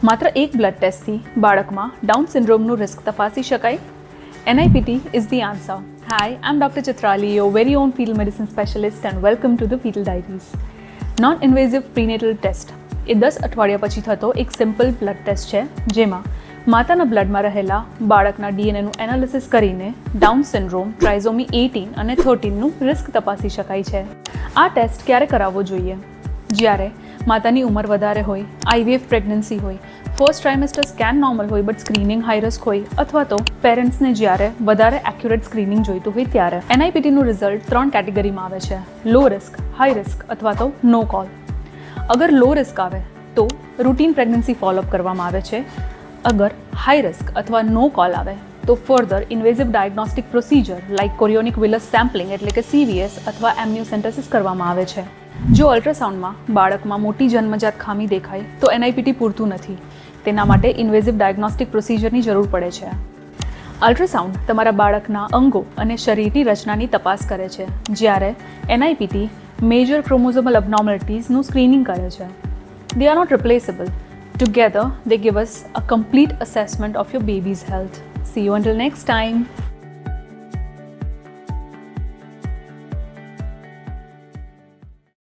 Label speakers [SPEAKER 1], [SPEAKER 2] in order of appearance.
[SPEAKER 1] માત્ર એક બ્લડ ટેસ્ટથી બાળકમાં ડાઉન સિન્ડ્રોમનું રિસ્ક તપાસી શકાય? NIPT is the answer. Hi, I'm Dr. Chitrali, your very own fetal medicine specialist, and welcome to the Fetal Diaries. Non-invasive prenatal test એ 10 અઠવાડિયા પછી થતો એક સિમ્પલ બ્લડ ટેસ્ટ છે, જેમાં માતાના બ્લડમાં રહેલા બાળકના DNAનું એનાલિસિસ કરીને ડાઉન સિન્ડ્રોમ, ટ્રાઇઝોમી 18 અને 13નું રિસ્ક તપાસી શકાય છે. આ ટેસ્ટ ક્યારે કરાવવો જોઈએ? જ્યારે માતાની ઉંમર વધારે હોય, IVF પ્રેગ્નન્સી હોય, ફર્સ્ટ ટ્રાઇમેસ્ટર સ્કેન નોર્મલ હોય બટ સ્ક્રીનિંગ હાઈ રિસ્ક હોય, અથવા તો પેરેન્ટ્સને જ્યારે વધારે એક્યુરેટ સ્ક્રીનિંગ જોઈતું હોય ત્યારે. NIPTનું રિઝલ્ટ 3 કેટેગરીમાં આવે છે: લો રિસ્ક, હાઈ રિસ્ક અથવા તો નો કોલ. અગર લો રિસ્ક આવે તો રૂટીન પ્રેગ્નન્સી ફોલોઅપ કરવામાં આવે છે. અગર હાઈ રિસ્ક અથવા નો કોલ આવે તો further invasive diagnostic procedure like chorionic villus sampling એટલે કે CVS અથવા એમ્નિયોસેન્ટેસિસ કરવામાં આવે છે. જો અલ્ટ્રાસાઉન્ડમાં બાળકમાં મોટી જન્મજાત ખામી દેખાય તો NIPT પૂરતું નથી. તેના માટે ઇન્વેઝિવ ડાયગ્નોસ્ટિક પ્રોસિજરની જરૂર પડે છે. અલ્ટ્રાસાઉન્ડ તમારા બાળકના અંગો અને શરીરની રચનાની તપાસ કરે છે, જ્યારે NIPT મેજર ક્રોમોઝોમલ અબનોર્મલિટીઝનું સ્ક્રીનિંગ કરે છે. They are not replaceable. Together, they give us a complete assessment of your baby's health. See you until next time.